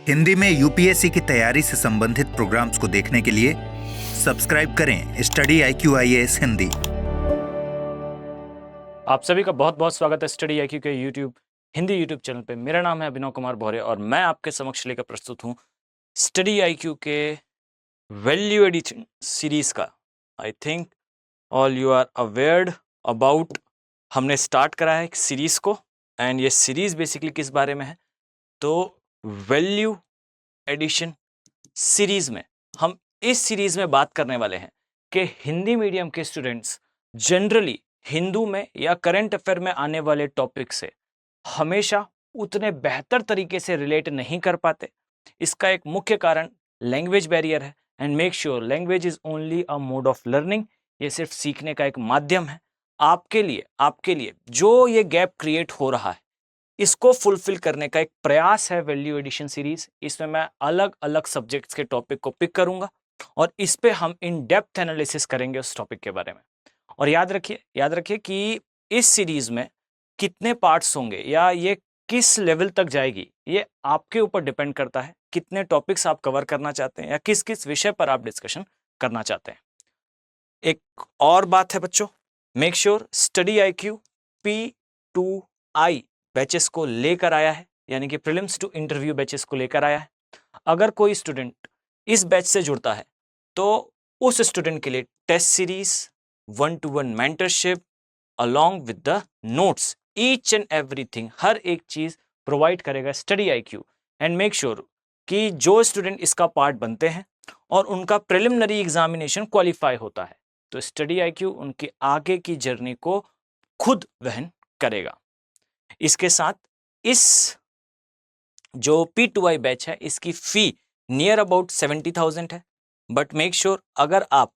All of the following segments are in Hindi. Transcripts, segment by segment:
हिंदी में यूपीएससी की तैयारी से संबंधित प्रोग्राम्स को देखने के लिए सब्सक्राइब करें स्टडी IQ IAS हिंदी। आप सभी का बहुत बहुत स्वागत है स्टडी IQ के हिंदी यूट्यूब चैनल पे। मेरा नाम है अभिनव कुमार भौरे और मैं आपके समक्ष लेकर प्रस्तुत हूँ स्टडी IQ के वैल्यू एडिशन सीरीज का। I think all you are awared about, हमने स्टार्ट करा है सीरीज को एंड ये सीरीज बेसिकली किस बारे में है, तो वैल्यू एडिशन सीरीज में हम इस सीरीज में बात करने वाले हैं कि हिंदी मीडियम के स्टूडेंट्स जनरली हिंदू में या करंट अफेयर में आने वाले टॉपिक से हमेशा उतने बेहतर तरीके से रिलेट नहीं कर पाते। इसका एक मुख्य कारण लैंग्वेज बैरियर है and make sure language is only a mode of learning. ये सिर्फ सीखने का एक माध्यम है। आपके लिए जो ये गैप क्रिएट हो रहा है इसको फुलफिल करने का एक प्रयास है वैल्यू एडिशन सीरीज। इसमें मैं अलग अलग सब्जेक्ट्स के टॉपिक को पिक करूंगा और इस पे हम इन डेप्थ एनालिसिस करेंगे उस टॉपिक के बारे में। और याद रखिए कि इस सीरीज में कितने पार्ट्स होंगे या ये किस लेवल तक जाएगी, ये आपके ऊपर डिपेंड करता है कितने टॉपिक्स आप कवर करना चाहते हैं या किस किस विषय पर आप डिस्कशन करना चाहते हैं। एक और बात है बच्चों, make sure study IQ P2I batches को लेकर आया है, यानी कि प्रीलिम्स टू इंटरव्यू बैचेस को लेकर आया है। अगर कोई स्टूडेंट इस बैच से जुड़ता है तो उस स्टूडेंट के लिए test series, 1-to-1 mentorship along with the notes, each and everything, हर एक चीज प्रोवाइड करेगा study IQ। And make sure कि जो स्टूडेंट इसका पार्ट बनते हैं और उनका प्रिलिमिनरी एग्जामिनेशन क्वालिफाई होता है तो स्टडी IQ उनकी आगे की जर्नी को खुद वहन करेगा। इसके साथ इस जो P2I बैच है इसकी फी नियर अबाउट 70,000 है, बट मेक श्योर अगर आप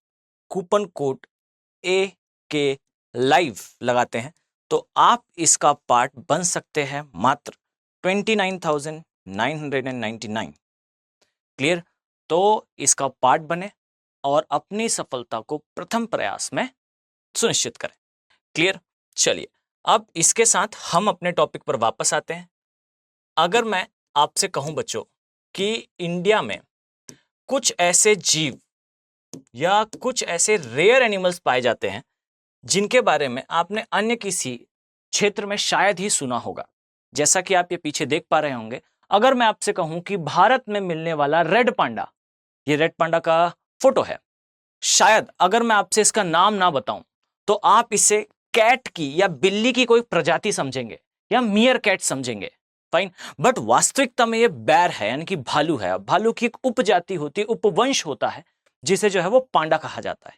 कूपन कोड AK लाइव लगाते हैं तो आप इसका पार्ट बन सकते हैं मात्र 29,999। क्लियर? तो इसका पार्ट बने और अपनी सफलता को प्रथम प्रयास में सुनिश्चित करें। क्लियर? चलिए अब इसके साथ हम अपने टॉपिक पर वापस आते हैं। अगर मैं आपसे कहूं बच्चों कि इंडिया में कुछ ऐसे जीव या कुछ ऐसे रेयर एनिमल्स पाए जाते हैं जिनके बारे में आपने अन्य किसी क्षेत्र में शायद ही सुना होगा, जैसा कि आप ये पीछे देख पा रहे होंगे। अगर मैं आपसे कहूं कि भारत में मिलने वाला रेड पांडा, ये रेड पांडा का फोटो है, शायद अगर मैं आपसे इसका नाम ना बताऊं तो आप इसे कैट की या बिल्ली की कोई प्रजाति समझेंगे या मियर कैट समझेंगे। फाइन, बट वास्तविकता में ये बैर है, यानी कि भालू है। भालू की एक उपजाति होती है, उपवंश होता है जिसे जो है वो पांडा कहा जाता है।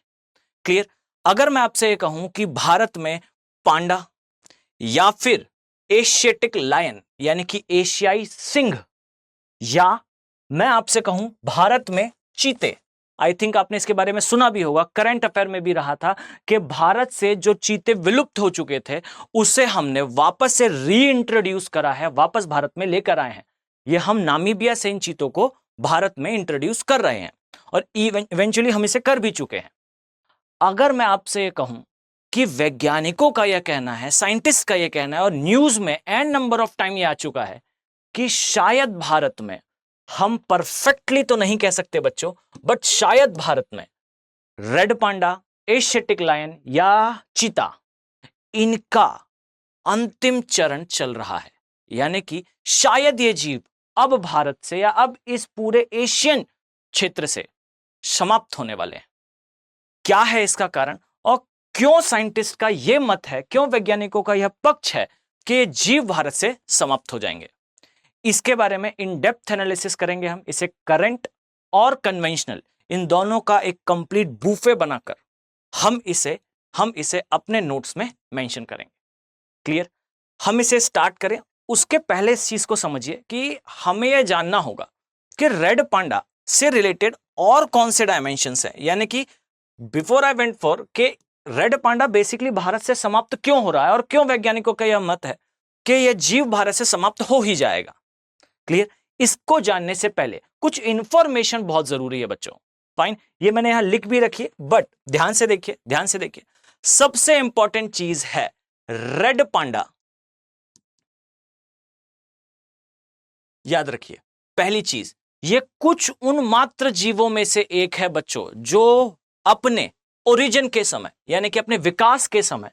क्लियर? अगर मैं आपसे ये कहूं कि भारत में पांडा या फिर एशियाटिक लायन यानी कि एशियाई सिंह, या मैं आपसे कहूं भारत में चीते, आई थिंक आपने इसके बारे में सुना भी होगा, करंट अफेयर में भी रहा था कि भारत से जो चीते विलुप्त हो चुके थे उसे हमने वापस से रीइंट्रोड्यूस करा है, वापस भारत में लेकर आए हैं। ये हम नामीबिया से इन चीतों को भारत में इंट्रोड्यूस कर रहे हैं और इवेंचुअली हम इसे कर भी चुके हैं। अगर मैं आपसे ये कहूं कि वैज्ञानिकों का यह कहना है, साइंटिस्ट का यह कहना है और न्यूज में एन नंबर ऑफ टाइम ये आ चुका है कि शायद भारत में, हम परफेक्टली तो नहीं कह सकते बच्चों, बट शायद भारत में रेड पांडा, एशियाटिक लायन या चीता, इनका अंतिम चरण चल रहा है, यानी कि शायद ये जीव अब भारत से या अब इस पूरे एशियन क्षेत्र से समाप्त होने वाले हैं। क्या है इसका कारण और क्यों साइंटिस्ट का यह मत है, क्यों वैज्ञानिकों का यह पक्ष है कि जीव भारत से समाप्त हो जाएंगे, इसके बारे में इन डेप्थ एनालिसिस करेंगे हम। इसे करंट और कन्वेंशनल इन दोनों का एक कंप्लीट बूफे बनाकर हम इसे अपने नोट्स में मेंशन करेंगे। क्लियर? हम इसे स्टार्ट करें उसके पहले इस चीज को समझिए कि हमें यह जानना होगा कि रेड पांडा से रिलेटेड और कौन से डायमेंशंस हैं, यानी कि बिफोर आई वेंट फॉर के रेड पांडा बेसिकली भारत से समाप्त क्यों हो रहा है और क्यों वैज्ञानिकों का यह मत है कि यह जीव भारत से समाप्त हो ही जाएगा। क्लियर? इसको जानने से पहले कुछ इंफॉर्मेशन बहुत जरूरी है बच्चों। फाइन, ये मैंने यहां लिख भी रखी है, बट ध्यान से देखिए सबसे इंपॉर्टेंट चीज है रेड पांडा। याद रखिए पहली चीज, ये कुछ उन मात्र जीवों में से एक है बच्चों जो अपने ओरिजिन के समय यानी कि अपने विकास के समय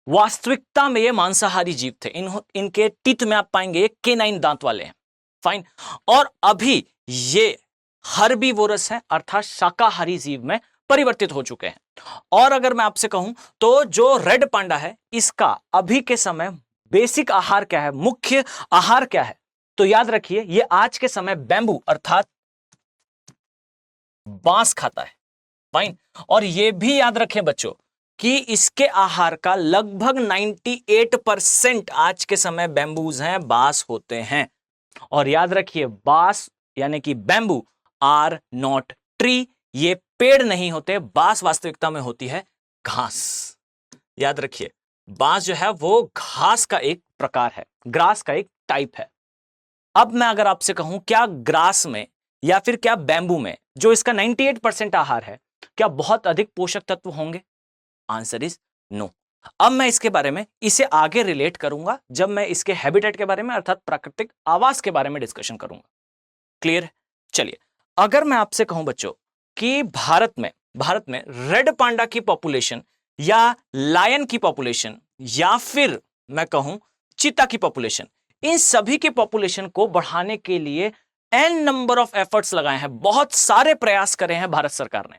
वास्तविकता में ये मांसाहारी जीव थे। इनके टीथ में आप पाएंगे ये केनाइन दांत वाले हैं। फाइन। और अभी ये हर्बीवोरस है अर्थात शाकाहारी जीव में परिवर्तित हो चुके हैं। और अगर मैं आपसे कहूं तो जो रेड पांडा है इसका अभी के समय बेसिक आहार क्या है, मुख्य आहार क्या है, तो याद रखिए ये आज के समय बैम्बू अर्थात बांस खाता है। फाइन। और ये भी याद रखें बच्चों कि इसके आहार का लगभग 98% आज के समय बैम्बूज हैं, बांस होते हैं। और याद रखिए बांस यानी कि बैम्बू आर नॉट ट्री, ये पेड़ नहीं होते। बांस वास्तविकता में होती है घास। याद रखिए बांस जो है वो घास का एक प्रकार है, ग्रास का एक टाइप है। अब मैं अगर आपसे कहूं क्या ग्रास में या फिर क्या बैम्बू में जो इसका 98% आहार है क्या बहुत अधिक पोषक तत्व होंगे? Answer is no. अब मैं इसके बारे में इसे आगे रिलेट करूंगा जब मैं इसके हैबिटेट के बारे में अर्थात प्राकृतिक आवास के बारे में डिस्कशन करूंगा। क्लियर है? चलिए अगर मैं आपसे कहूं बच्चों कि भारत में रेड पांडा की पॉपुलेशन या लायन की पॉपुलेशन या फिर मैं कहूं चीता की पॉपुलेशन, इन सभी की पॉपुलेशन को बढ़ाने के लिए एन नंबर ऑफ एफर्ट्स लगाए हैं, बहुत सारे प्रयास करे हैं भारत सरकार ने।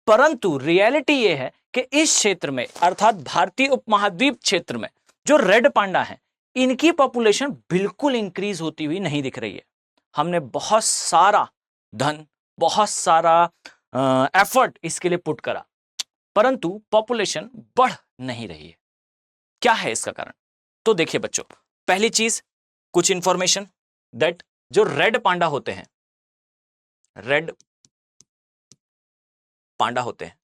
परंतु रियलिटी यह है कि इस क्षेत्र में अर्थात भारतीय उपमहाद्वीप क्षेत्र में जो रेड पांडा है इनकी पॉपुलेशन बिल्कुल इंक्रीज होती हुई नहीं दिख रही है। हमने बहुत सारा धन, बहुत सारा एफर्ट इसके लिए पुट करा, परंतु पॉपुलेशन बढ़ नहीं रही है। क्या है इसका कारण? तो देखिए बच्चों, पहली चीज कुछ इंफॉर्मेशन दैट जो रेड पांडा होते हैं, रेड पांडा होते हैं,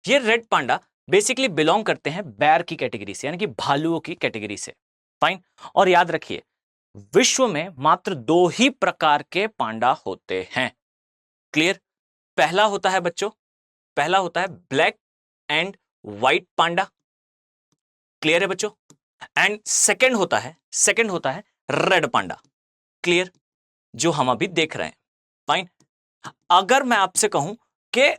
ये रेड पांडा बेसिकली बिलोंग करते हैं बैर की कैटेगरी से यानी कि भालुओं की कैटेगरी से। फाइन। और याद रखिए विश्व में मात्र 2 ही प्रकार के पांडा होते हैं। क्लियर? पहला होता है बच्चों, पहला होता है black and white Panda. Clear है बच्चों? एंड सेकंड होता है रेड पांडा। क्लियर? जो हम अभी देख रहे हैं। फाइन। अगर मैं आपसे कहूं कि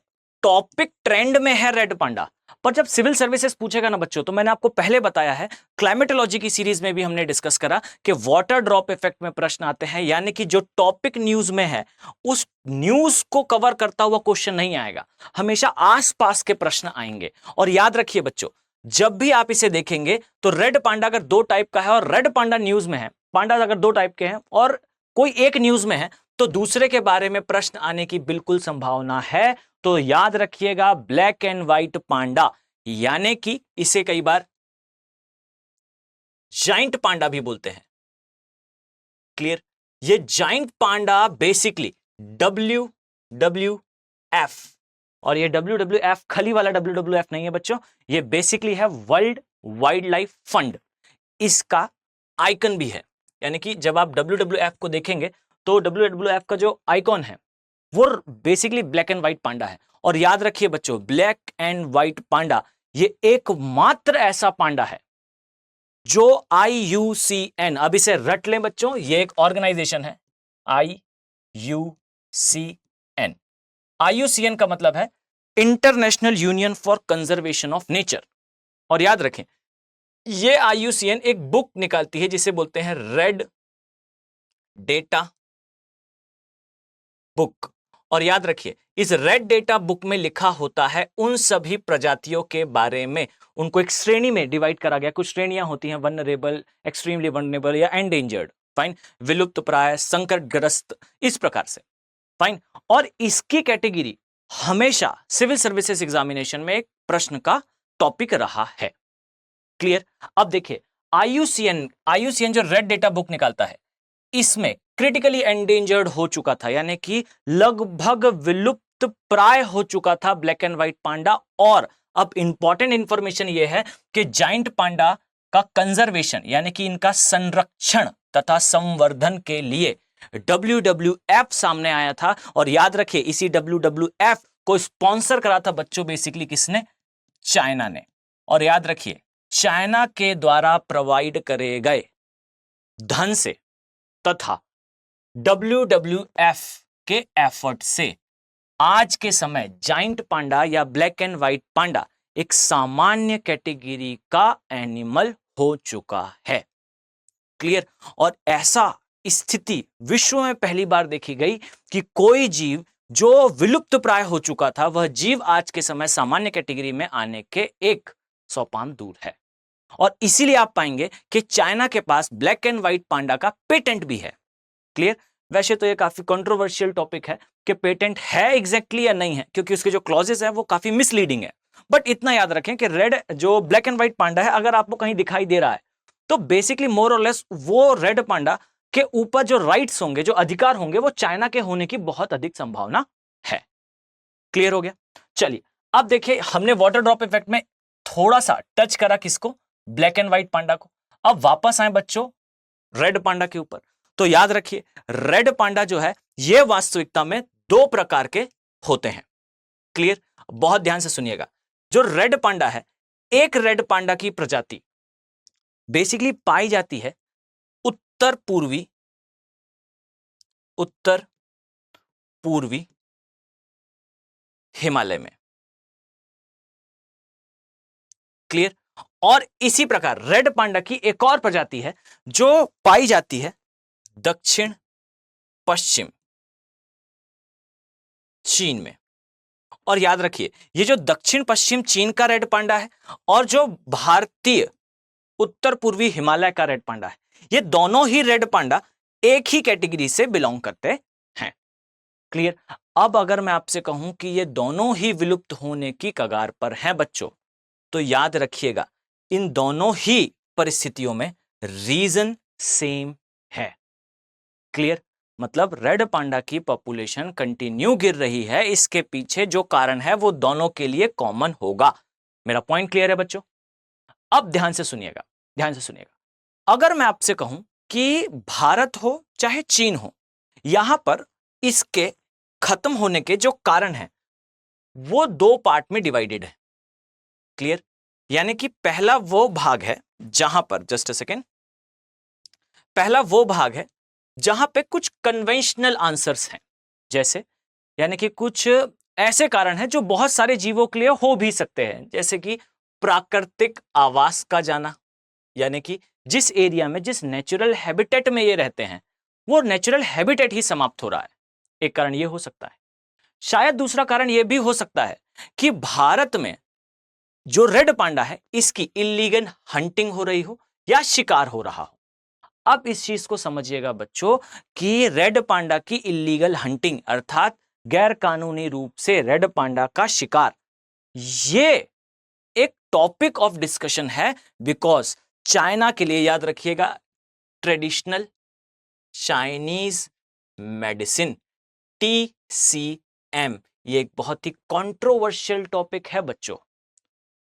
टॉपिक ट्रेंड में है रेड पांडा, पर जब सिविल सर्विसेज पूछेगा ना बच्चों, तो मैंने आपको पहले बताया है क्लाइमेटोलॉजी की सीरीज में भी हमने डिस्कस करा कि वाटर ड्रॉप इफेक्ट में प्रश्न आते हैं, यानी कि जो टॉपिक न्यूज में है उस न्यूज को कवर करता हुआ क्वेश्चन नहीं आएगा, हमेशा आसपास के प्रश्न आएंगे। और याद रखिए बच्चों, जब भी आप इसे देखेंगे तो रेड पांडा अगर 2 टाइप का है और रेड पांडा न्यूज में है, पांडा अगर 2 टाइप के हैं और कोई एक न्यूज में है, तो दूसरे के बारे में प्रश्न आने की बिल्कुल संभावना है। तो याद रखिएगा ब्लैक एंड व्हाइट पांडा, यानी कि इसे कई बार जाइंट पांडा भी बोलते हैं। क्लियर? ये जाइंट पांडा बेसिकली WWF, और ये WWF खली वाला WWF नहीं है बच्चों, ये बेसिकली है वर्ल्ड वाइल्ड लाइफ फंड, इसका आइकन भी है। यानी कि जब आप WWF को देखेंगे तो WWF का जो आइकॉन है वो बेसिकली ब्लैक एंड व्हाइट पांडा है। और याद रखिए बच्चों, ब्लैक एंड व्हाइट पांडा ये एकमात्र ऐसा पांडा है जो IUCN, अब इसे रट लें बच्चों, ये एक ऑर्गेनाइजेशन है IUCN। IUCN का मतलब है international union for conservation of nature. और याद रखें ये IUCN एक बुक निकालती है जिसे बोलते हैं रेड डेटा बुक। और याद रखिए इस रेड डेटा बुक में लिखा होता है उन सभी प्रजातियों के बारे में, उनको एक श्रेणी में डिवाइड करा गया। कुछ श्रेणियां होती हैं, वनरेबल, एक्सट्रीमली वनरेबल या एंडेंजर्ड, फाइन, विलुप्त प्राय, संकटग्रस्त, इस प्रकार से। फाइन। और इसकी कैटेगरी हमेशा सिविल सर्विसेज एग्जामिनेशन में एक प्रश्न का टॉपिक रहा है। क्लियर? अब देखिए IUCN जो रेड डेटा बुक निकालता है इसमें क्रिटिकली एंडेंजर्ड हो चुका था, यानी कि लगभग विलुप्त प्राय हो चुका था ब्लैक एंड व्हाइट पांडा। और अब इंपॉर्टेंट इंफॉर्मेशन यह है कि जाइंट पांडा का कंजर्वेशन यानी कि इनका संरक्षण तथा संवर्धन के लिए WWF सामने आया था। और याद रखिए इसी WWF को स्पॉन्सर करा था बच्चों बेसिकली किसने? चाइना ने। और याद रखिए चाइना के द्वारा प्रोवाइड करे गए धन से तथा WWF के एफर्ट से आज के समय जाइंट पांडा या ब्लैक एंड व्हाइट पांडा एक सामान्य कैटेगरी का एनिमल हो चुका है। क्लियर। और ऐसा स्थिति विश्व में पहली बार देखी गई कि कोई जीव जो विलुप्त प्राय हो चुका था वह जीव आज के समय सामान्य कैटेगरी में आने के एक सोपान दूर है। और इसीलिए आप पाएंगे कि चाइना के पास ब्लैक एंड व्हाइट पांडा का पेटेंट भी है। क्लियर। वैसे तो ये काफी कंट्रोवर्शियल टॉपिक है कि पेटेंट है एग्जैक्टली या नहीं है, क्योंकि उसके जो क्लॉजेस है वो काफी मिसलीडिंग है। बट इतना याद रखें कि रेड जो ब्लैक एंड व्हाइट पांडा है अगर आपको कहीं दिखाई दे रहा है तो बेसिकली मोर और लेस वो रेड पांडा के ऊपर जो राइट्स होंगे, जो अधिकार होंगे, वो चाइना के होने की बहुत अधिक संभावना है। क्लियर हो गया। चलिए अब देखिए, हमने वाटर ड्रॉप इफेक्ट में थोड़ा सा टच करा किसको, ब्लैक एंड व्हाइट पांडा को। अब वापस आए बच्चों रेड पांडा के ऊपर। तो याद रखिए रेड पांडा जो है यह वास्तविकता में दो प्रकार के होते हैं। क्लियर। बहुत ध्यान से सुनिएगा। जो रेड पांडा है, एक रेड पांडा की प्रजाति बेसिकली पाई जाती है उत्तर पूर्वी हिमालय में। क्लियर। और इसी प्रकार रेड पांडा की एक और प्रजाति है जो पाई जाती है दक्षिण पश्चिम चीन में। और याद रखिए ये जो दक्षिण पश्चिम चीन का रेड पांडा है और जो भारतीय उत्तर पूर्वी हिमालय का रेड पांडा है, ये दोनों ही रेड पांडा एक ही कैटेगरी से बिलोंग करते हैं। क्लियर। अब अगर मैं आपसे कहूं कि ये दोनों ही विलुप्त होने की कगार पर हैं बच्चों, तो याद रखिएगा इन दोनों ही परिस्थितियों में रीजन सेम है। क्लियर। मतलब रेड पांडा की पॉपुलेशन कंटिन्यू गिर रही है, इसके पीछे जो कारण है वो दोनों के लिए कॉमन होगा। मेरा पॉइंट क्लियर है बच्चों। अब ध्यान से सुनिएगा, ध्यान से सुनिएगा। अगर मैं आपसे कहूं कि भारत हो चाहे चीन हो, यहां पर इसके खत्म होने के जो कारण हैं वो दो पार्ट में डिवाइडेड है। क्लियर। यानी कि पहला वो भाग है जहां पर, जस्ट अ सेकेंड, पहला वो भाग है जहां पे कुछ कन्वेंशनल आंसर्स हैं, जैसे यानी कि कुछ ऐसे कारण हैं जो बहुत सारे जीवों के लिए हो भी सकते हैं, जैसे कि प्राकृतिक आवास का जाना, यानी कि जिस एरिया में, जिस नेचुरल हैबिटेट में ये रहते हैं वो नेचुरल हैबिटेट ही समाप्त हो रहा है। एक कारण ये हो सकता है। शायद दूसरा कारण ये भी हो सकता है कि भारत में जो रेड पांडा है इसकी इलीगल हंटिंग हो रही हो या शिकार हो रहा हो। अब इस चीज को समझिएगा बच्चों कि रेड पांडा की इलीगल हंटिंग अर्थात गैर कानूनी रूप से रेड पांडा का शिकार, ये एक टॉपिक ऑफ डिस्कशन है, बिकॉज चाइना के लिए याद रखिएगा ट्रेडिशनल चाइनीज मेडिसिन TCM ये एक बहुत ही कंट्रोवर्शियल टॉपिक है बच्चों।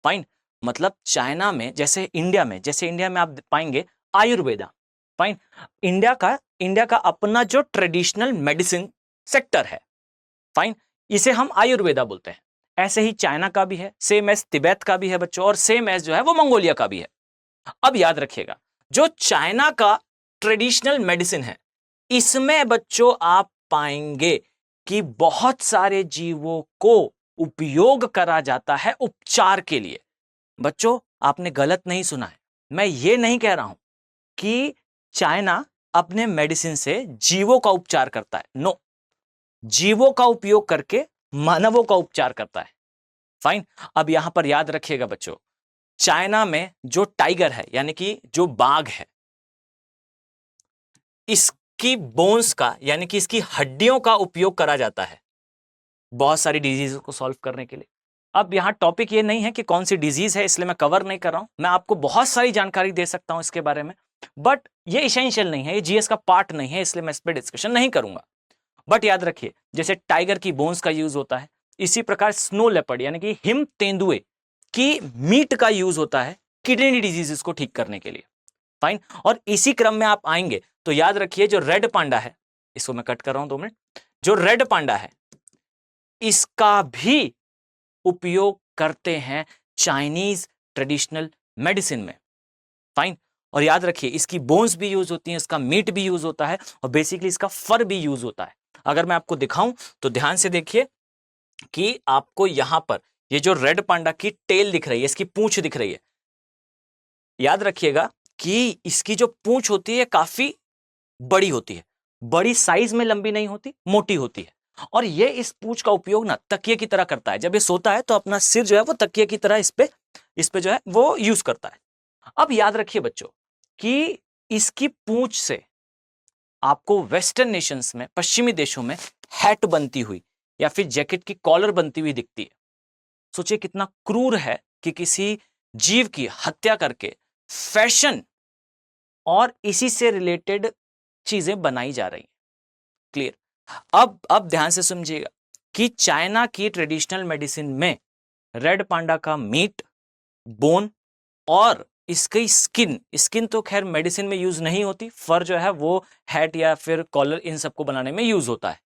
फाइन। मतलब चाइना में जैसे इंडिया में आप पाएंगे आयुर्वेदा। फाइन। इंडिया का अपना जो ट्रेडिशनल मेडिसिन सेक्टर है, फाइन, इसे हम आयुर्वेदा बोलते हैं। ऐसे ही चाइना का भी है, सेम एज तिब्बत का भी है बच्चों, और सेम एज जो है वो मंगोलिया का भी है। अब याद रखिएगा जो चाइना का ट्रेडिशनल मेडिसिन है इसमें बच्चों आप पाएंगे कि बहुत सारे जीवों को उपयोग करा जाता है उपचार के लिए। बच्चों आपने गलत नहीं सुना है, मैं ये नहीं कह रहा हूं कि चाइना अपने मेडिसिन से जीवों का उपचार करता है, नो, जीवों का उपयोग करके मानवों का उपचार करता है। फाइन। अब यहां पर याद रखिएगा बच्चों, चाइना में जो टाइगर है यानी कि जो बाघ है, इसकी बोन्स का यानी कि इसकी हड्डियों का उपयोग करा जाता है बहुत सारी डिजीज को सॉल्व करने के लिए। अब यहां टॉपिक ये नहीं है कि कौन सी डिजीज है, इसलिए मैं कवर नहीं कर रहा हूं। मैं आपको बहुत सारी जानकारी दे सकता हूं इसके बारे में, बट ये इसेंशियल नहीं है, ये जीएस का पार्ट नहीं है, इसलिए मैं इस पर डिस्कशन नहीं करूंगा। बट याद रखिए जैसे टाइगर की बोन्स का यूज होता है, इसी प्रकार स्नो लेपर्ड यानी कि हिम तेंदुए की मीट का यूज होता है किडनी डिजीजेस को ठीक करने के लिए। फाइन। और इसी क्रम में आप आएंगे तो याद रखिए जो रेड पांडा है, इसको मैं कट कर रहा हूं 2 मिनट, जो रेड पांडा है इसका भी उपयोग करते हैं चाइनीज ट्रेडिशनल मेडिसिन में। फाइन। और याद रखिए इसकी बोन्स भी यूज होती हैं, इसका मीट भी यूज होता है और बेसिकली इसका फर भी यूज होता है। अगर मैं आपको दिखाऊं तो ध्यान से देखिए कि आपको यहां पर ये जो रेड पांडा की टेल दिख रही है, इसकी पूंछ दिख रही है, याद रखिएगा कि इसकी जो पूंछ होती है काफी बड़ी होती है, बड़ी साइज में लंबी नहीं होती, मोटी होती है। और ये इस पूंछ का उपयोग ना तकिए की तरह करता है। जब ये सोता है तो अपना सिर जो है वो तकिए की तरह इस पे जो है वो यूज करता है। अब याद रखिए बच्चों कि इसकी पूंछ से आपको वेस्टर्न नेशंस में, पश्चिमी देशों में हैट बनती हुई या फिर जैकेट की कॉलर बनती हुई दिखती है। सोचिए कितना क्रूर है कि किसी जीव की हत्या करके फैशन और इसी से रिलेटेड चीजें बनाई जा रही हैं। क्लियर? अब ध्यान से समझिएगा कि चाइना की ट्रेडिशनल मेडिसिन में रेड पांडा का मीट, बोन और इसकी स्किन तो खैर मेडिसिन में यूज नहीं होती, फर जो है वो हैट या फिर कॉलर इन सबको बनाने में यूज होता है।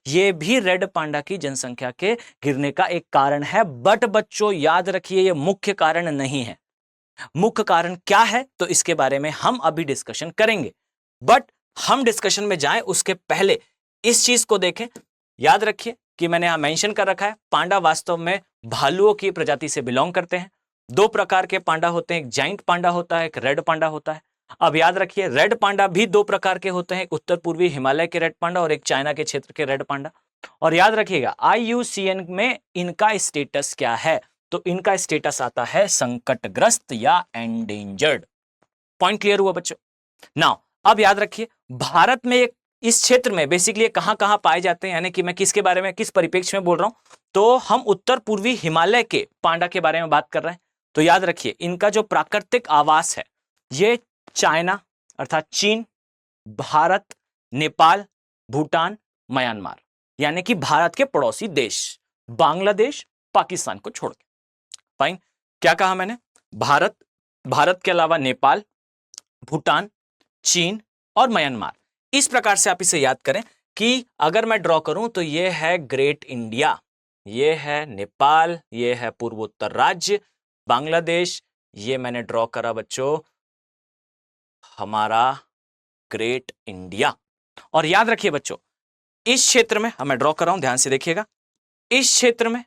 ये भी रेड पांडा की जनसंख्या के गिरने का एक कारण है, बट बच्चों याद रखिए ये मुख्य कारण नहीं है। मुख्य कारण क्या है तो इसके बारे में हम अभी डिस्कशन करेंगे, बट हम डिस्कशन में जाएं उसके पहले इस चीज को देखें। याद रखिए कि मैंने यहां मेंशन कर रखा है, पांडा वास्तव में भालुओं की प्रजाति से बिलोंग करते हैं। दो प्रकार के पांडा होते हैं, एक जाइंट पांडा होता है, एक रेड पांडा होता है। अब याद रखिए रेड पांडा भी दो प्रकार के होते हैं, एक उत्तर पूर्वी हिमालय के रेड पांडा और एक चाइना के क्षेत्र के रेड पांडा। और याद रखिएगा IUCN में इनका स्टेटस क्या है, तो इनका स्टेटस आता है संकटग्रस्त या एंडेंजर्ड। पॉइंट क्लियर हुआ बच्चों? नाउ अब याद रखिए भारत में इस क्षेत्र में बेसिकली कहां कहां पाए जाते हैं, यानी कि मैं किसके बारे में, किस परिप्रेक्ष्य में बोल रहा हूं, तो हम उत्तर पूर्वी हिमालय के पांडा के बारे में बात कर रहे हैं। तो याद रखिए इनका जो प्राकृतिक आवास है ये चाइना अर्थात चीन, भारत, नेपाल, भूटान, म्यांमार, यानी कि भारत के पड़ोसी देश, बांग्लादेश, पाकिस्तान को छोड़ के। फाइन, क्या कहा मैंने? भारत के अलावा नेपाल, भूटान, चीन और म्यांमार। इस प्रकार से आप इसे याद करें कि अगर मैं ड्रॉ करूं तो ये है ग्रेट इंडिया, ये है नेपाल, ये है पूर्वोत्तर राज्य, बांग्लादेश, ये मैंने ड्रॉ करा बच्चों हमारा ग्रेट इंडिया। और याद रखिए बच्चों इस क्षेत्र में मैं ड्रॉ कर रहा हूं, ध्यान से देखिएगा, इस क्षेत्र में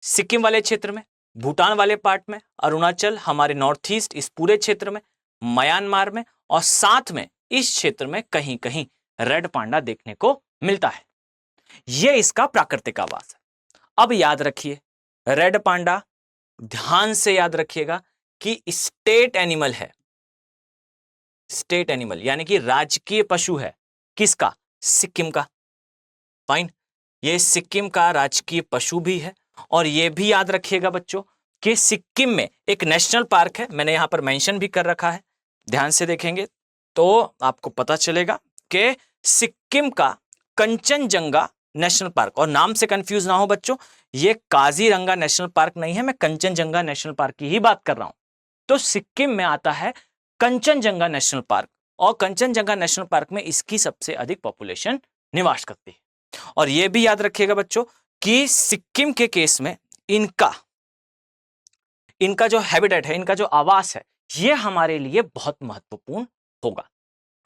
सिक्किम वाले क्षेत्र में, भूटान वाले पार्ट में, अरुणाचल, हमारे नॉर्थ ईस्ट इस पूरे क्षेत्र में, म्यांमार में और साथ में इस क्षेत्र में कहीं कहीं रेड पांडा देखने को मिलता है। यह इसका प्राकृतिक आवास है। अब याद रखिए रेड पांडा, ध्यान से याद रखिएगा कि स्टेट एनिमल है, स्टेट एनिमल यानी कि राजकीय पशु है। किसका? सिक्किम का। फाइन, ये सिक्किम का राजकीय पशु भी है। और यह भी याद रखिएगा बच्चों कि सिक्किम में एक नेशनल पार्क है, मैंने यहां पर मेंशन भी कर रखा है, ध्यान से देखेंगे तो आपको पता चलेगा कि सिक्किम का कंचनजंगा नेशनल पार्क, और नाम से कंफ्यूज ना हो बच्चों, ये काजीरंगा नेशनल पार्क नहीं है, मैं कंचनजंगा नेशनल पार्क की ही बात कर रहा हूं। तो सिक्किम में आता है कंचनजंगा नेशनल पार्क, और कंचनजंगा नेशनल पार्क में इसकी सबसे अधिक पॉपुलेशन निवास करती है। और यह भी याद रखिएगा बच्चों कि सिक्किम के केस में इनका जो हैबिटेट है, इनका जो आवास है, यह हमारे लिए बहुत महत्वपूर्ण होगा।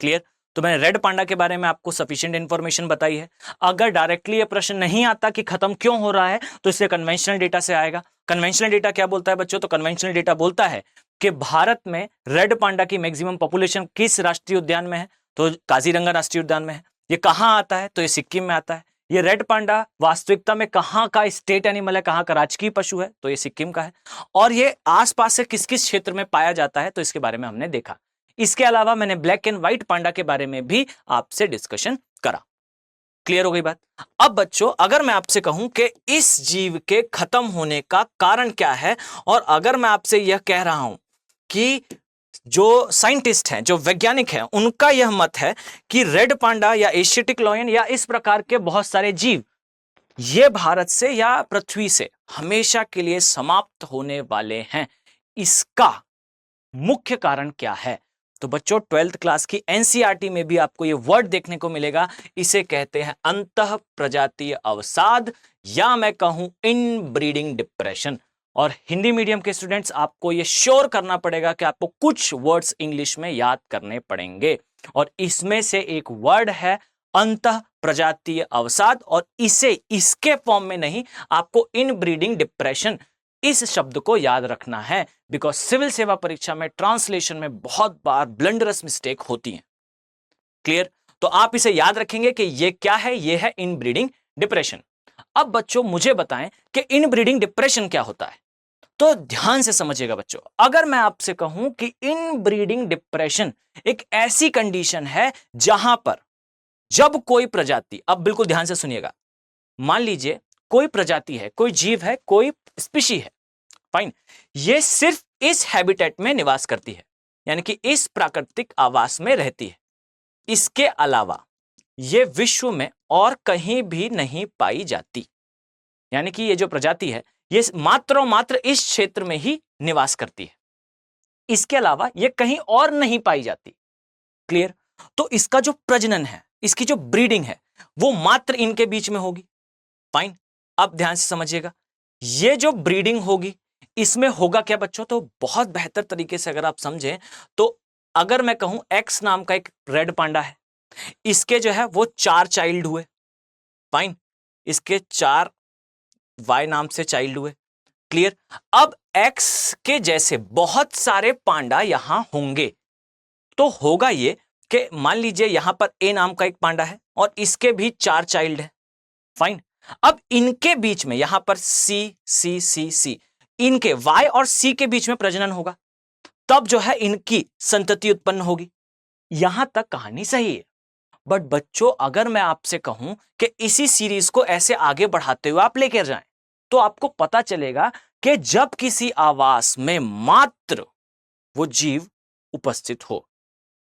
क्लियर? तो मैंने रेड पांडा के बारे में आपको सफिशिएंट इंफॉर्मेशन बताई है। अगर डायरेक्टली यह प्रश्न नहीं आता कि खत्म क्यों हो रहा है तो इसे कन्वेंशनल डेटा से आएगा। कन्वेंशनल डेटा क्या बोलता है बच्चों? तो कन्वेंशनल डेटा बोलता है कि भारत में रेड पांडा की मैक्सिमम पॉपुलेशन किस राष्ट्रीय उद्यान में है, तो काजीरंगा राष्ट्रीय उद्यान में है। ये कहां आता है? तो ये सिक्किम में आता है। ये रेड पांडा वास्तविकता में कहां का स्टेट एनिमल है, कहां का राजकीय पशु है, तो ये सिक्किम का है। और ये आसपास से किस किस क्षेत्र में पाया जाता है तो इसके बारे में हमने देखा। इसके अलावा मैंने ब्लैक एंड व्हाइट पांडा के बारे में भी आपसे डिस्कशन करा। क्लियर हो गई बात? अब बच्चों अगर मैं आपसे कहूं कि इस जीव के खत्म होने का कारण क्या है, और अगर मैं आपसे यह कह रहा हूं कि जो साइंटिस्ट हैं, जो वैज्ञानिक हैं, उनका यह मत है कि रेड पांडा या एशियाटिक लायन या इस प्रकार के बहुत सारे जीव ये भारत से या पृथ्वी से हमेशा के लिए समाप्त होने वाले हैं, इसका मुख्य कारण क्या है? तो बच्चों 12th क्लास की एनसीईआरटी में भी आपको यह वर्ड देखने को मिलेगा, इसे कहते हैं अंतः प्रजातीय अवसाद, या मैं कहूं इनब्रीडिंग डिप्रेशन। और हिंदी मीडियम के स्टूडेंट्स आपको ये श्योर करना पड़ेगा कि आपको कुछ वर्ड्स इंग्लिश में याद करने पड़ेंगे, और इसमें से एक वर्ड है अंतः प्रजातीय अवसाद, और इसे इसके फॉर्म में नहीं, आपको इनब्रीडिंग डिप्रेशन इस शब्द को याद रखना है, बिकॉज सिविल सेवा परीक्षा में ट्रांसलेशन में बहुत बार ब्लंडरस मिस्टेक होती है। क्लियर? तो आप इसे याद रखेंगे कि ये क्या है, ये है इनब्रीडिंग डिप्रेशन। अब बच्चों मुझे बताएं कि इनब्रीडिंग डिप्रेशन क्या होता है। तो ध्यान से समझिएगा बच्चों, अगर मैं आपसे कहूं कि इनब्रीडिंग डिप्रेशन एक ऐसी कंडीशन है जहां पर जब कोई प्रजाति, अब बिल्कुल ध्यान से सुनिएगा, मान लीजिए कोई प्रजाति है, कोई जीव है, कोई स्पीशी है, फाइन, ये सिर्फ इस हैबिटेट में निवास करती है, यानी कि इस प्राकृतिक आवास में रहती है, इसके अलावा ये विश्व में और कहीं भी नहीं पाई जाती। यानी कि ये जो प्रजाति है ये मात्र और मात्र इस क्षेत्र में ही निवास करती है, इसके अलावा ये कहीं और नहीं पाई जाती। क्लियर? तो इसका जो प्रजनन है, इसकी जो ब्रीडिंग है, वो मात्र इनके बीच में होगी। फाइन, अब ध्यान से समझिएगा, ये जो ब्रीडिंग होगी इसमें होगा क्या बच्चों? तो बहुत बेहतर तरीके से अगर आप समझें तो अगर मैं कहूं एक्स नाम का एक रेड पांडा है, इसके जो है वो 4 चाइल्ड हुए, फाइन, इसके 4 वाई नाम से चाइल्ड हुए। क्लियर? अब एक्स के जैसे बहुत सारे पांडा यहां होंगे, तो होगा ये कि मान लीजिए यहां पर ए नाम का एक पांडा है और इसके भी 4 चाइल्ड है, फाइन। अब इनके बीच में यहां पर सी सी सी सी, इनके वाई और सी के बीच में प्रजनन होगा, तब जो है इनकी संतति उत्पन्न होगी। यहां तक कहानी सही है, बट बच्चों अगर मैं आपसे कहूं कि इसी सीरीज को ऐसे आगे बढ़ाते हुए आप लेकर जाएं, तो आपको पता चलेगा कि जब किसी आवास में मात्र वो जीव उपस्थित हो,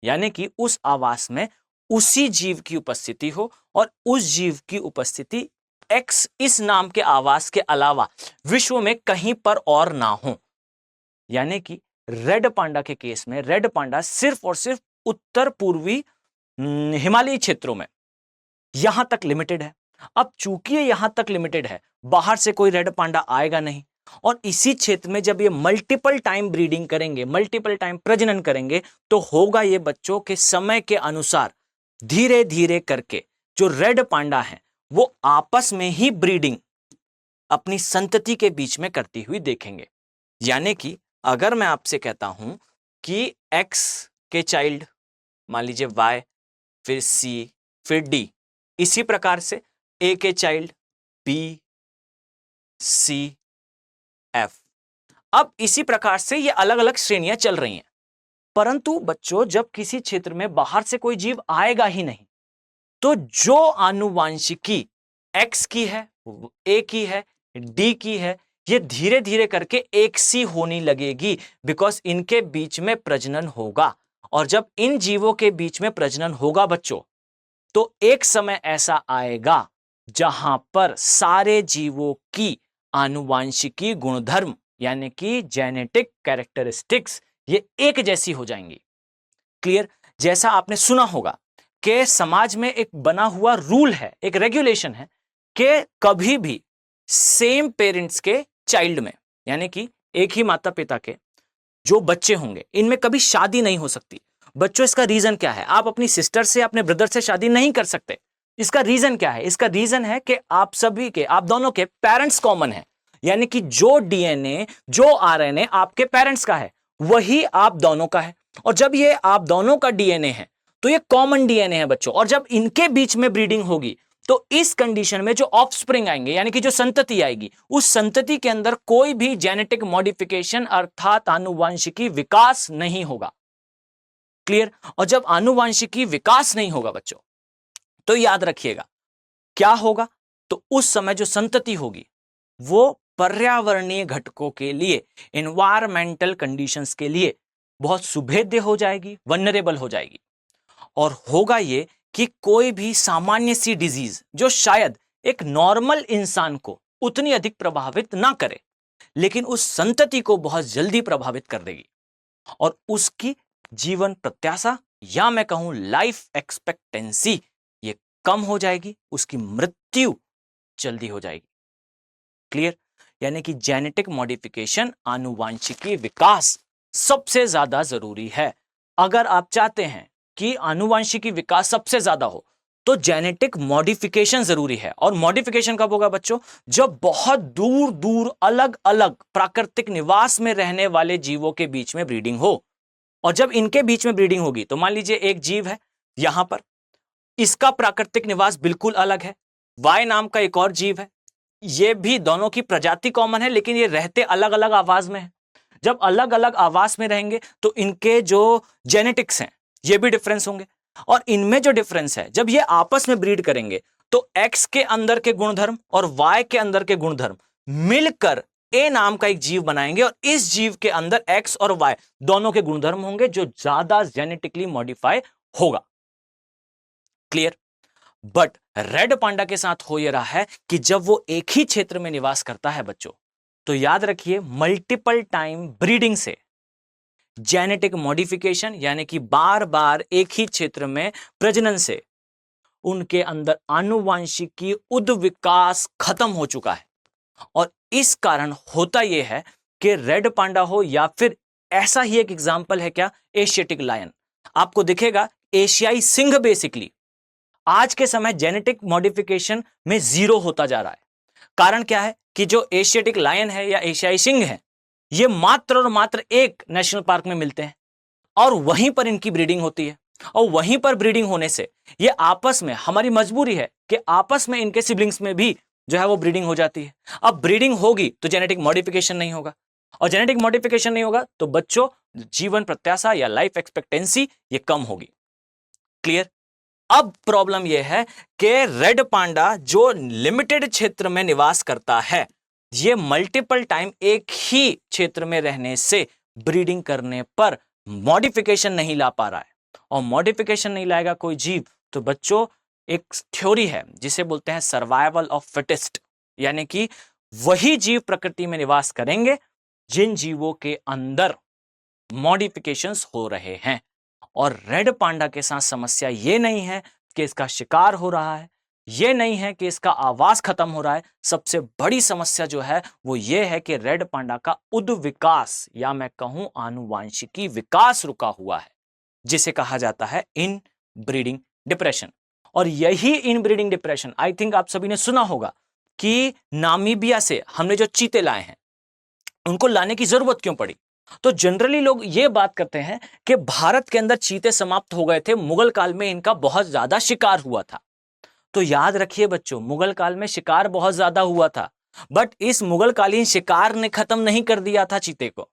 यानी कि उस आवास में उसी जीव की उपस्थिति हो और उस जीव की उपस्थिति एक्स इस नाम के आवास के अलावा विश्व में कहीं पर और ना हो, यानी कि रेड पांडा के केस में रेड पांडा सिर्फ और सिर्फ उत्तर पूर्वी हिमालयी क्षेत्रों में यहां तक लिमिटेड है। अब चूंकि ये यहां तक लिमिटेड है, बाहर से कोई रेड पांडा आएगा नहीं, और इसी क्षेत्र में जब ये मल्टीपल टाइम ब्रीडिंग करेंगे, मल्टीपल टाइम प्रजनन करेंगे, तो होगा ये बच्चों के समय के अनुसार धीरे धीरे करके जो रेड पांडा है वो आपस में ही ब्रीडिंग अपनी संतति के बीच में करती हुई देखेंगे। यानी कि अगर मैं आपसे कहता हूं कि एक्स के चाइल्ड मान लीजिए वाई, फिर सी, फिर डी, इसी प्रकार से ए के चाइल्ड बी, सी, एफ, अब इसी प्रकार से ये अलग अलग श्रेणियां चल रही हैं। परंतु बच्चों जब किसी क्षेत्र में बाहर से कोई जीव आएगा ही नहीं, तो जो आनुवांशिकी एक्स की है, ए की है, डी की है, ये धीरे धीरे करके एक सी होने लगेगी, बिकॉज इनके बीच में प्रजनन होगा। और जब इन जीवों के बीच में प्रजनन होगा बच्चों, तो एक समय ऐसा आएगा जहां पर सारे जीवों की आनुवांशिकी गुणधर्म यानी कि जेनेटिक कैरेक्टरिस्टिक्स ये एक जैसी हो जाएंगी। क्लियर? जैसा आपने सुना होगा कि समाज में एक बना हुआ रूल है, एक रेगुलेशन है कि कभी भी सेम पेरेंट्स के चाइल्ड में, यानी कि एक ही माता पिता के जो बच्चे होंगे, इनमें कभी शादी नहीं हो सकती। बच्चों इसका रीजन क्या है? आप अपनी सिस्टर से, अपने ब्रदर से शादी नहीं कर सकते। इसका रीजन क्या है? इसका रीजन है कि आप सभी के, आप दोनों के पेरेंट्स कॉमन है, यानी कि जो डीएनए, जो आरएनए आपके पेरेंट्स का है वही आप दोनों का है। और जब ये आप दोनों का डीएनए है तो ये कॉमन डीएनए है बच्चों, और जब इनके बीच में ब्रीडिंग होगी तो इस कंडीशन में जो ऑफस्प्रिंग आएंगे, यानी कि जो संतति आएगी, उस संतति के अंदर कोई भी जेनेटिक मॉडिफिकेशन अर्थात आनुवांशिकी विकास नहीं होगा। क्लियर? और जब आनुवांशिकी विकास नहीं होगा बच्चों, तो याद रखिएगा क्या होगा? तो उस समय जो संतति होगी वो पर्यावरणीय घटकों के लिए, एनवायरमेंटल कंडीशंस के लिए बहुत सुभेद्य हो जाएगी, वनरेबल हो जाएगी। और होगा ये कि कोई भी सामान्य सी डिजीज जो शायद एक नॉर्मल इंसान को उतनी अधिक प्रभावित ना करे, लेकिन उस संतति को बहुत जल्दी प्रभावित कर देगी, और उसकी जीवन प्रत्याशा या मैं कहूं लाइफ एक्सपेक्टेंसी ये कम हो जाएगी, उसकी मृत्यु जल्दी हो जाएगी। क्लियर? यानी कि जेनेटिक मॉडिफिकेशन, आनुवांशिकी विकास सबसे ज्यादा जरूरी है। अगर आप चाहते हैं कि आनुवांशिकी विकास सबसे ज्यादा हो तो जेनेटिक मॉडिफिकेशन जरूरी है। और मॉडिफिकेशन कब होगा बच्चों? जब बहुत दूर दूर अलग अलग प्राकृतिक निवास में रहने वाले जीवों के बीच में ब्रीडिंग हो। और जब इनके बीच में ब्रीडिंग होगी तो मान लीजिए एक जीव है यहां पर, इसका प्राकृतिक निवास बिल्कुल अलग है, वाय नाम का एक और जीव है, ये भी दोनों की प्रजाति कॉमन है लेकिन ये रहते अलग अलग आवास में है। जब अलग अलग आवास में रहेंगे तो इनके जो जेनेटिक्स हैं ये भी डिफरेंस होंगे। और इनमें जो डिफरेंस है, जब ये आपस में ब्रीड करेंगे तो एक्स के अंदर के गुणधर्म और वाई के अंदर के गुणधर्म मिलकर ए नाम का एक जीव बनाएंगे। और इस जीव के अंदर एक्स और वाई दोनों के गुणधर्म होंगे जो ज्यादा जेनेटिकली मॉडिफाई होगा। क्लियर? बट रेड पांडा के साथ हो यह रहा है कि जब वो एक ही क्षेत्र में निवास करता है बच्चों, तो याद रखिए मल्टीपल टाइम ब्रीडिंग से जेनेटिक मॉडिफिकेशन यानी कि बार बार एक ही क्षेत्र में प्रजनन से उनके अंदर आनुवांशिकी उद्विकास खत्म हो चुका है। और इस कारण होता यह है कि रेड पांडा हो या फिर ऐसा ही एक एग्जांपल है क्या, एशियाटिक लायन, आपको दिखेगा एशियाई सिंह बेसिकली आज के समय जेनेटिक मॉडिफिकेशन में जीरो होता जा रहा है। कारण क्या है कि जो एशियाटिक लायन है या एशियाई सिंह है ये मात्र और मात्र एक नेशनल पार्क में मिलते हैं और वहीं पर इनकी ब्रीडिंग होती है। और वहीं पर ब्रीडिंग होने से ये आपस में, हमारी मजबूरी है कि आपस में इनके सिबलिंग्स में भी जो है वो ब्रीडिंग हो जाती है। अब ब्रीडिंग होगी तो जेनेटिक मॉडिफिकेशन नहीं होगा, और जेनेटिक मॉडिफिकेशन नहीं होगा तो बच्चों जीवन प्रत्याशा या लाइफ एक्सपेक्टेंसी ये कम होगी। क्लियर? अब प्रॉब्लम यह है कि रेड पांडा जो लिमिटेड क्षेत्र में निवास करता है ये मल्टीपल टाइम एक ही क्षेत्र में रहने से ब्रीडिंग करने पर मॉडिफिकेशन नहीं ला पा रहा है। और मॉडिफिकेशन नहीं लाएगा कोई जीव तो बच्चों एक थ्योरी है जिसे बोलते हैं सर्वाइवल ऑफ फिटेस्ट, यानी कि वही जीव प्रकृति में निवास करेंगे जिन जीवों के अंदर मॉडिफिकेशंस हो रहे हैं। और रेड पांडा के साथ समस्या ये नहीं है कि इसका शिकार हो रहा है, ये नहीं है कि इसका आवास खत्म हो रहा है। सबसे बड़ी समस्या जो है वो ये है कि रेड पांडा का उद्विकास या मैं कहूं आनुवांशिकी विकास रुका हुआ है, जिसे कहा जाता है इन ब्रीडिंग डिप्रेशन। और यही इन ब्रीडिंग डिप्रेशन, आई थिंक आप सभी ने सुना होगा कि नामीबिया से हमने जो चीते लाए हैं उनको लाने की जरूरत क्यों पड़ी। तो जनरली लोग ये बात करते हैं कि भारत के अंदर चीते समाप्त हो गए थे, मुगल काल में इनका बहुत ज्यादा शिकार हुआ था। तो याद रखिए बच्चों, मुगल काल में शिकार बहुत ज्यादा हुआ था, बट इस मुगल कालीन शिकार ने खत्म नहीं कर दिया था चीते को।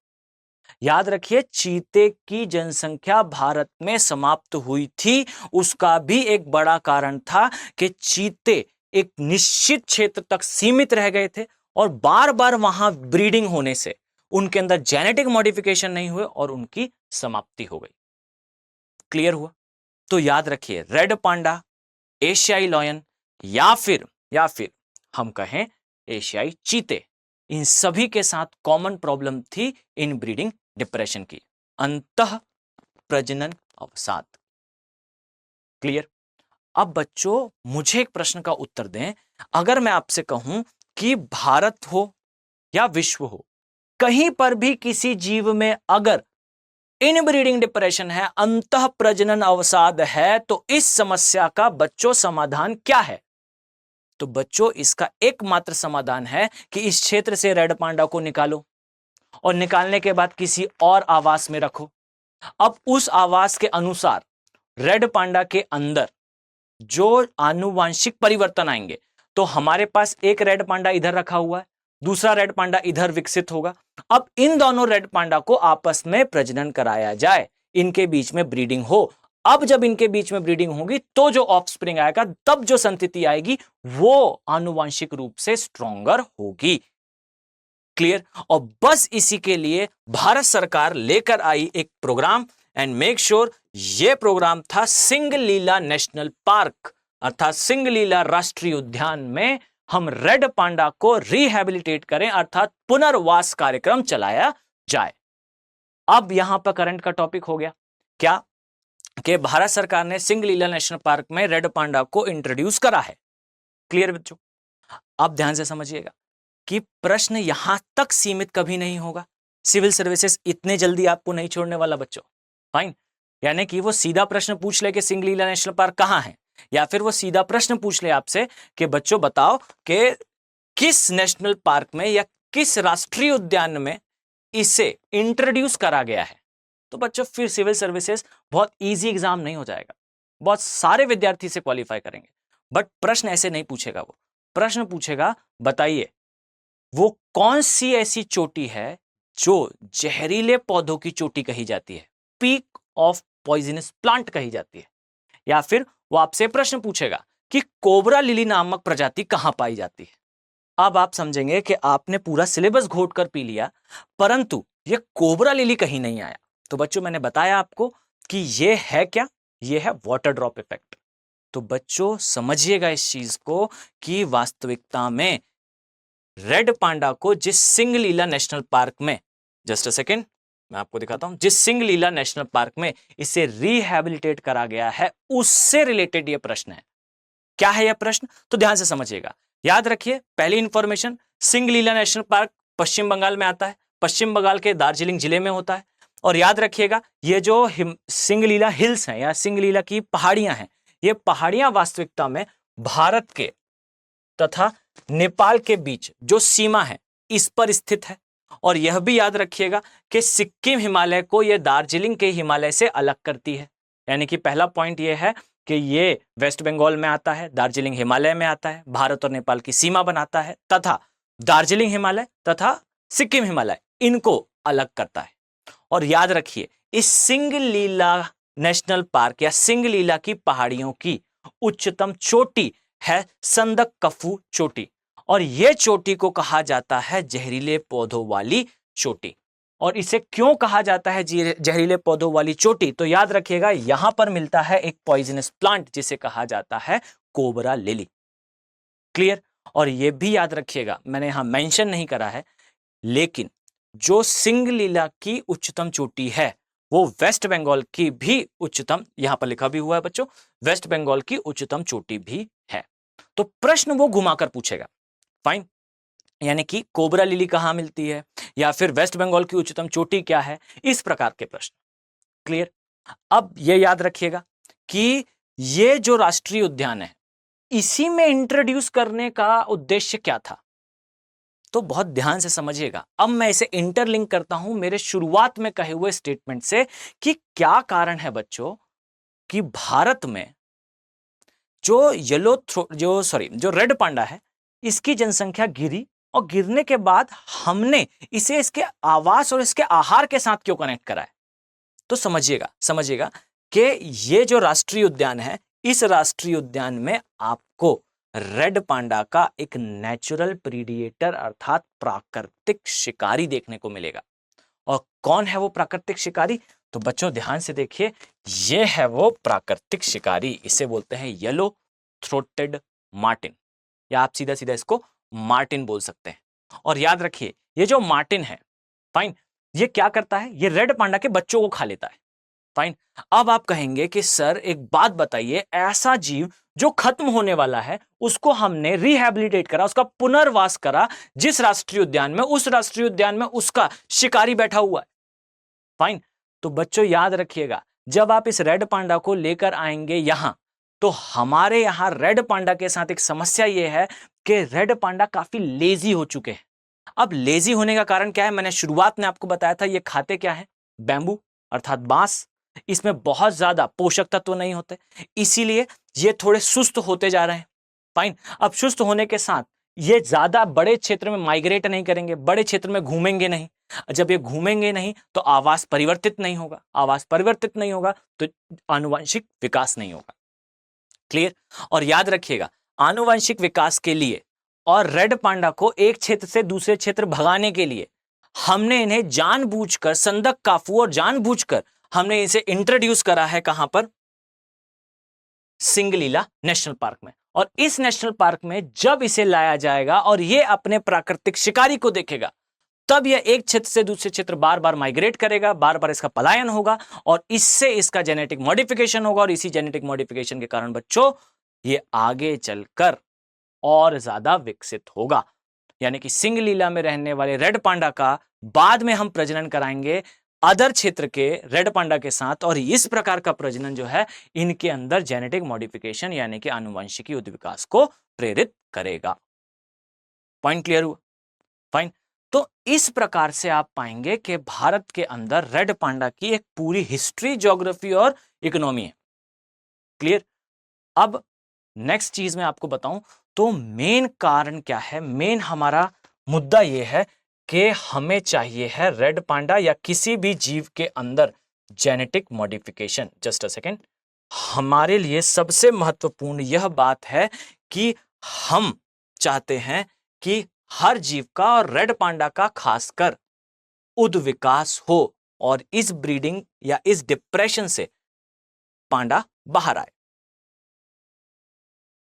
याद रखिए चीते की जनसंख्या भारत में समाप्त हुई थी, उसका भी एक बड़ा कारण था कि चीते एक निश्चित क्षेत्र तक सीमित रह गए थे और बार बार वहां ब्रीडिंग होने से उनके अंदर जेनेटिक मॉडिफिकेशन नहीं हुए और उनकी समाप्ति हो गई। क्लियर हुआ? तो याद रखिए रेड पांडा, एशियाई लायन या फिर हम कहें एशियाई चीते, इन सभी के साथ कॉमन प्रॉब्लम थी इन ब्रीडिंग डिप्रेशन की, अंतः प्रजनन अवसाद। क्लियर? अब बच्चों मुझे एक प्रश्न का उत्तर दें, अगर मैं आपसे कहूं कि भारत हो या विश्व हो, कहीं पर भी किसी जीव में अगर इनब्रीडिंग डिप्रेशन है, अंतः प्रजनन अवसाद है, तो इस समस्या का बच्चों समाधान क्या है? तो बच्चों इसका एकमात्र समाधान है कि इस क्षेत्र से रेड पांडा को निकालो और निकालने के बाद किसी और आवास में रखो। अब उस आवास के अनुसार रेड पांडा के अंदर जो आनुवांशिक परिवर्तन आएंगे, तो हमारे पास एक रेड पांडा इधर रखा हुआ है, दूसरा रेड पांडा इधर विकसित होगा। अब इन दोनों रेड पांडा को आपस में प्रजनन कराया जाए, इनके बीच में ब्रीडिंग हो। अब जब इनके बीच में ब्रीडिंग होगी तो जो ऑफस्प्रिंग आएगा, तब जो संतति आएगी वो आनुवांशिक रूप से स्ट्रॉन्गर होगी। क्लियर? और बस इसी के लिए भारत सरकार लेकर आई एक प्रोग्राम, एंड मेक श्योर ये प्रोग्राम था सिंगलीला नेशनल पार्क अर्थात सिंगलीला राष्ट्रीय उद्यान में हम रेड पांडा को रिहैबिलिटेट करें, अर्थात पुनर्वास कार्यक्रम चलाया जाए। अब यहां पर करंट का टॉपिक हो गया क्या कि भारत सरकार ने सिंगलीला नेशनल पार्क में रेड पांडा को इंट्रोड्यूस करा है। क्लियर बच्चों? अब ध्यान से समझिएगा, कि प्रश्न यहां तक सीमित कभी नहीं होगा। सिविल सर्विसेज इतने जल्दी आपको नहीं छोड़ने वाला बच्चों। फाइन, यानी कि वो सीधा प्रश्न पूछ ले कि सिंगलीला नेशनल पार्क कहां है, या फिर वो सीधा प्रश्न पूछ ले आपसे कि बच्चों बताओ कि किस नेशनल पार्क में या किस राष्ट्रीय उद्यान में इसे इंट्रोड्यूस करा गया है, तो बच्चों फिर सिविल सर्विसेज बहुत इजी एग्जाम नहीं हो जाएगा, बहुत सारे विद्यार्थी से क्वालिफाई करेंगे। बट प्रश्न ऐसे नहीं पूछेगा, वो प्रश्न पूछेगा बताइए वो कौन सी ऐसी चोटी है जो जहरीले पौधों की चोटी कही जाती है, पीक ऑफ पॉइजनस प्लांट कही जाती है। या फिर वो आपसे प्रश्न पूछेगा कि कोबरा लिली नामक प्रजाति कहां पाई जाती है। अब आप समझेंगे कि आपने पूरा सिलेबस घोट कर पी लिया, परंतु ये कोबरा लिली कहीं नहीं आया। तो बच्चों मैंने बताया आपको कि ये है क्या, ये है वाटर ड्रॉप इफेक्ट। तो बच्चों समझिएगा इस चीज को कि वास्तविकता में रेड पांडा को जिस सिंगलीला नेशनल पार्क में, जस्ट अ सेकेंड मैं आपको दिखाता हूं, जिस सिंगलीला नेशनल पार्क में इसे रिहैबिलिटेट करा गया है उससे रिलेटेड ये प्रश्न है। क्या है यह प्रश्न, तो ध्यान से समझिएगा। याद रखिए पहली इंफॉर्मेशन, सिंगलीला नेशनल पार्क पश्चिम बंगाल में आता है, पश्चिम बंगाल के दार्जिलिंग जिले में होता है। और याद रखिएगा ये जो सिंगलीला हिल्स हैं या सिंगलीला की पहाड़ियां हैं, ये पहाड़ियां वास्तविकता में भारत के तथा नेपाल के बीच जो सीमा है इस पर स्थित है। और यह भी याद रखिएगा कि सिक्किम हिमालय को यह दार्जिलिंग के हिमालय से अलग करती है। यानी कि पहला पॉइंट यह है कि ये वेस्ट बंगाल में आता है, दार्जिलिंग हिमालय में आता है, भारत और नेपाल की सीमा बनाता है, तथा दार्जिलिंग हिमालय तथा सिक्किम हिमालय इनको अलग करता है। और याद रखिए इस सिंगलीला नेशनल पार्क या सिंगलीला की पहाड़ियों की उच्चतम चोटी है संदकफू चोटी, और यह चोटी को कहा जाता है जहरीले पौधों वाली चोटी। और इसे क्यों कहा जाता है जहरीले पौधों वाली चोटी, तो याद रखिएगा यहां पर मिलता है एक पॉइजनस प्लांट जिसे कहा जाता है कोबरा लिली। क्लियर। और यह भी याद रखिएगा मैंने यहां मेंशन नहीं करा है, लेकिन जो सिंगलीला की उच्चतम चोटी है वो वेस्ट बंगाल की भी उच्चतम, यहां पर लिखा भी हुआ है बच्चों, वेस्ट बंगाल की उच्चतम चोटी भी है। तो प्रश्न वो घुमाकर पूछेगा। फाइन, यानी कि कोबरा लिली कहां मिलती है या फिर वेस्ट बंगाल की उच्चतम चोटी क्या है, इस प्रकार के प्रश्न। क्लियर। अब यह याद रखिएगा कि यह जो राष्ट्रीय उद्यान है इसी में इंट्रोड्यूस करने का उद्देश्य क्या था, तो बहुत ध्यान से समझिएगा। अब मैं इसे इंटरलिंक करता हूं मेरे शुरुआत में कहे हुए स्टेटमेंट से कि क्या कारण है बच्चों कि भारत में जो रेड पांडा है इसकी जनसंख्या गिरी, और गिरने के बाद हमने इसे इसके आवास और इसके आहार के साथ क्यों कनेक्ट कराया। तो समझिएगा कि ये जो राष्ट्रीय उद्यान है इस राष्ट्रीय उद्यान में आपको रेड पांडा का एक नेचुरल प्रीडिएटर अर्थात प्राकृतिक शिकारी देखने को मिलेगा। और कौन है वो प्राकृतिक शिकारी, तो बच्चों ध्यान से देखिए, ये है वो प्राकृतिक शिकारी, इसे बोलते हैं येलो थ्रोटेड मार्टिन, या आप सीधा सीधा इसको मार्टिन बोल सकते हैं। और याद रखिए ये जो मार्टिन है, फाइन, ये क्या करता है, ये रेड पांडा के बच्चों को खा लेता है। फाइन। अब आप कहेंगे कि सर एक बात बताइए, ऐसा जीव जो खत्म होने वाला है उसको हमने रिहैबिलिटेट करा, उसका पुनर्वास करा जिस राष्ट्रीय उद्यान में, उस राष्ट्रीय उद्यान में उसका शिकारी बैठा हुआ है। फाइन। तो बच्चों याद रखिएगा जब आप इस रेड पांडा को लेकर आएंगे यहां, तो हमारे यहां रेड पांडा के साथ एक समस्या यह है कि रेड पांडा काफी लेजी हो चुके हैं। अब लेजी होने का कारण क्या है, मैंने शुरुआत में आपको बताया था ये खाते क्या है, बैम्बू अर्थात बांस। इसमें बहुत ज्यादा पोषक तत्व नहीं होते, इसीलिए ये थोड़े सुस्त होते जा रहे हैं। फाइन। अब सुस्त होने के साथ ये ज्यादा बड़े क्षेत्र में माइग्रेट नहीं करेंगे, बड़े क्षेत्र में घूमेंगे नहीं। जब ये घूमेंगे नहीं तो आवास परिवर्तित नहीं होगा, आवास परिवर्तित नहीं होगा तो आनुवंशिक विकास नहीं होगा। क्लियर। और याद रखिएगा आनुवंशिक विकास के लिए और रेड पांडा को एक क्षेत्र से दूसरे क्षेत्र भगाने के लिए हमने इन्हें जानबूझकर संदकफू और जानबूझकर हमने इसे इंट्रोड्यूस करा है कहां पर, सिंगलीला नेशनल पार्क में। और इस नेशनल पार्क में जब इसे लाया जाएगा और ये अपने प्राकृतिक शिकारी को देखेगा, तब यह एक क्षेत्र से दूसरे क्षेत्र बार बार माइग्रेट करेगा, बार बार इसका पलायन होगा और इससे इसका जेनेटिक मॉडिफिकेशन होगा, और इसी जेनेटिक मॉडिफिकेशन के कारण बच्चों ये आगे चलकर और ज्यादा विकसित होगा। यानी कि सिंह लीला में रहने वाले रेड पांडा का बाद में हम प्रजनन कराएंगे अदर क्षेत्र के रेड पांडा के साथ, और इस प्रकार का प्रजनन जो है इनके अंदर जेनेटिक मॉडिफिकेशन यानी कि आनुवंशिकी उद्विकास को प्रेरित करेगा। पॉइंट क्लियर हुआ? फाइन। तो इस प्रकार से आप पाएंगे कि भारत के अंदर रेड पांडा की एक पूरी हिस्ट्री, ज्योग्राफी और इकोनॉमी है। क्लियर? अब नेक्स्ट चीज मैं आपको बताऊं तो मेन कारण क्या है, मेन हमारा मुद्दा यह है कि हमें चाहिए है रेड पांडा या किसी भी जीव के अंदर genetic modification. Just a second, हमारे लिए सबसे महत्वपूर्ण यह बात है कि हम चाहते हैं कि हर जीव का और रेड पांडा का खासकर उद्विकास हो और इस ब्रीडिंग या इस डिप्रेशन से पांडा बाहर आए।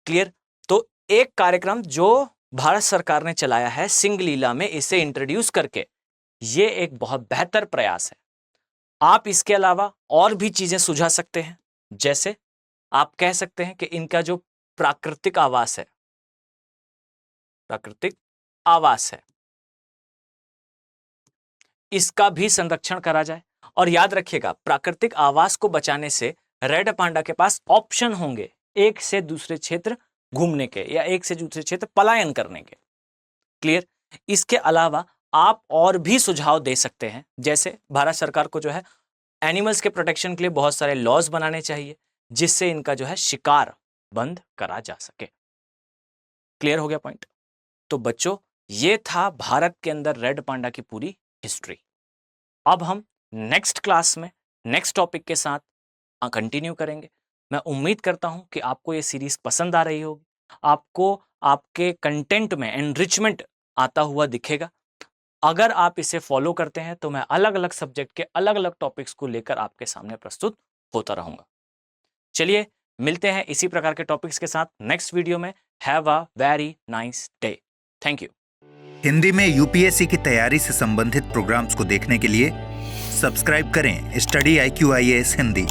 क्लियर? तो एक कार्यक्रम जो भारत सरकार ने चलाया है सिंह लीला में, इसे इंट्रोड्यूस करके, यह एक बहुत बेहतर प्रयास है। आप इसके अलावा और भी चीजें सुझा सकते हैं, जैसे आप कह सकते हैं कि इनका जो प्राकृतिक आवास है, प्राकृतिक आवास है, इसका भी संरक्षण करा जाए। और याद रखिएगा, प्राकृतिक आवास को बचाने से रेड पांडा के पास ऑप्शन होंगे एक से दूसरे क्षेत्र घूमने के या एक से दूसरे क्षेत्र पलायन करने के। क्लियर? इसके अलावा आप और भी सुझाव दे सकते हैं, जैसे भारत सरकार को जो है एनिमल्स के प्रोटेक्शन के लिए बहुत सारे लॉज बनाने चाहिए जिससे इनका जो है शिकार बंद करा जा सके। क्लियर हो गया पॉइंट? तो बच्चों, ये था भारत के अंदर रेड पांडा की पूरी हिस्ट्री। अब हम नेक्स्ट क्लास में नेक्स्ट टॉपिक के साथ कंटिन्यू करेंगे। मैं उम्मीद करता हूं कि आपको ये सीरीज पसंद आ रही होगी, आपको आपके कंटेंट में एनरिचमेंट आता हुआ दिखेगा। अगर आप इसे फॉलो करते हैं तो मैं अलग अलग सब्जेक्ट के अलग अलग टॉपिक्स को लेकर आपके सामने प्रस्तुत होता रहूंगा। चलिए मिलते हैं इसी प्रकार के टॉपिक्स के साथ नेक्स्ट वीडियो में। Have a very nice day. Thank you. Hindi में यूपीएससी की तैयारी से संबंधित प्रोग्राम्स को देखने के लिए सब्सक्राइब करें स्टडी IQ IAS हिंदी।